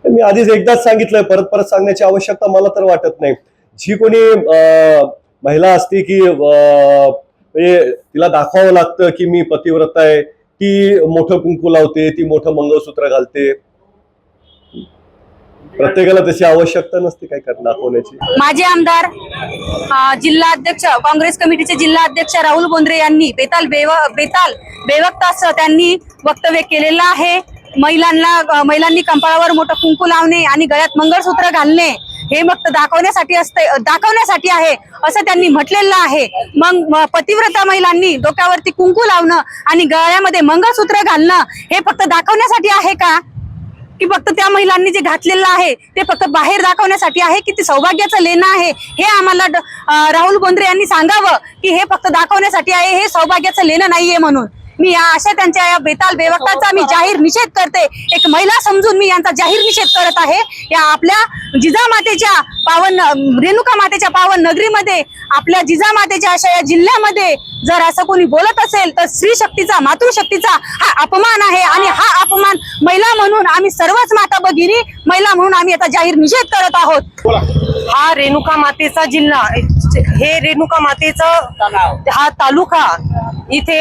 मी आधीच एकदाच सांगितलंय, परत परत सांगण्याची आवश्यकता मला तर वाटत नाही. जी कोणी महिला असते की म्हणजे तिला दाखवावं लागतं की मी पतिव्रता आहे, ती मोठं कुंकू लावते, ती मोठं मंगळसूत्र घालते. प्रत्येकाला तशी आवश्यकता नसते काय दाखवण्याची. माजी आमदार जिल्हा अध्यक्ष काँग्रेस कमिटीचे जिल्हा अध्यक्ष राहुल बोंद्रे यांनी बेताल बेवक्ताच त्यांनी वक्तव्य केलेलं आहे. महिलांनी कंपाळावर मोठं कुंकू लावणे आणि गळ्यात मंगळसूत्र घालणे हे फक्त दाखवण्यासाठी आहे असं त्यांनी म्हटलेलं आहे. मग पतिव्रता महिलांनी डोक्यावरती कुंकू लावणं आणि गळ्यामध्ये मंगळसूत्र घालणं हे फक्त दाखवण्यासाठी आहे का, की फक्त त्या महिलांनी जे घातलेलं आहे ते फक्त बाहेर दाखवण्यासाठी आहे, की ते सौभाग्याचं लेणं आहे? हे आम्हाला राहुल बोंद्रे यांनी सांगावं की हे फक्त दाखवण्यासाठी आहे, हे सौभाग्याचं लेणं नाहीये म्हणून. मी अशा त्यांच्या या बेताल बेवक्ताचा मी जाहीर निषेध करते. एक महिला समजून मी यांचा जाहीर निषेध करत आहे. या आपल्या जिजामातेच्या पावन रेणुका मातेच्या पावन नगरीमध्ये, आपल्या जिजामातेच्या अशा या जिल्ह्यामध्ये जर असं कोणी बोलत असेल तर स्त्री शक्तीचा, मातृशक्तीचा हा अपमान आहे. आणि हा अपमान महिला म्हणून आम्ही सर्वच माता भगिनी महिला म्हणून आम्ही आता जाहीर निषेध करत आहोत. हा रेणुका मातेचा जिल्हा, हे रेणुका मातेचा हा तालुका, इथे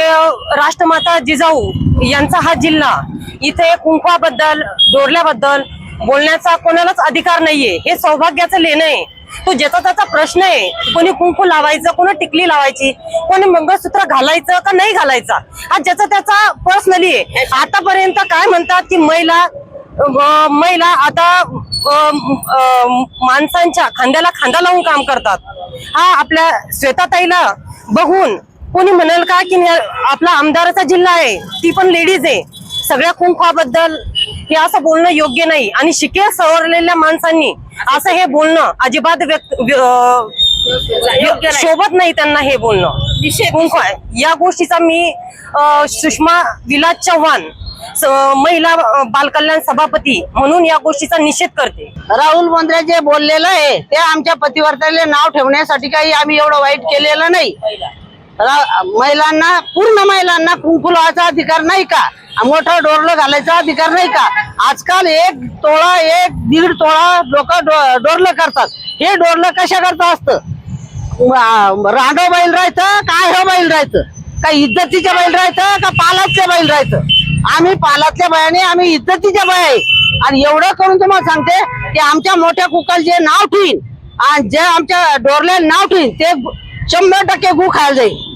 राष्ट्रमाता जिजाऊ यांचा हा जिल्हा, इथे कुंकवाबद्दल, डोरल्याबद्दल बोलण्याचा कोणालाच अधिकार नाहीये. हे सौभाग्याचं लेणं आहे. तो ज्याचा त्याचा प्रश्न आहे. कोणी कुंकू लावायचं, कोणी टिकली लावायची, कोणी मंगळसूत्र घालायचं का नाही घालायचा, हा ज्याचा त्याचा पर्सनली आहे. आतापर्यंत काय म्हणतात की महिला आता माणसांच्या खांद्याला खांदा लावून काम करतात. हा आपल्या श्वेताताईला बघून कोणी म्हणाल का की आपला आमदाराचा जिल्हा आहे, ती पण लेडीज आहे. सगळ्या कुंकवाबद्दल हे असं बोलणं योग्य नाही. आणि शिके सवरलेल्या माणसांनी असं हे बोलणं अजिबात शोभत नाही. त्यांना हे बोलणं कुंकू आहे. या गोष्टीचा मी सुषमा विलास चव्हाण, महिला बालकल्याण सभापती म्हणून या गोष्टीचा निषेध करते. राहुल बोंद्रे जे बोललेलं आहे ते आमच्या पतिव्रतेला नाव ठेवण्यासाठी काही आम्ही एवढं वाईट केलेलं नाही. महिलांना, पूर्ण महिलांना कुंकू लावायचा अधिकार नाही का? मोठं डोरलं घालायचा अधिकार नाही का? आजकाल 1 तोळा 1-1.5 तोळा लोक डोरलं करतात. हे डोरलं कशा करता असतं? रांडो बैल राहायचं का हे बैल राहायचं? का इज्जतीच्या बैल राहायचं का पालातल्या बैल राहायचं? आम्ही पालातल्या बायाने, आम्ही इज्जतीच्या बाया आहे. आणि एवढं करून तुम्हाला सांगते की आमच्या मोठ्या कुकाला जे नाव ठेवीन आणि जे आमच्या डोरल्याला नाव ठेवीन ते 100% गु खायला जाईल.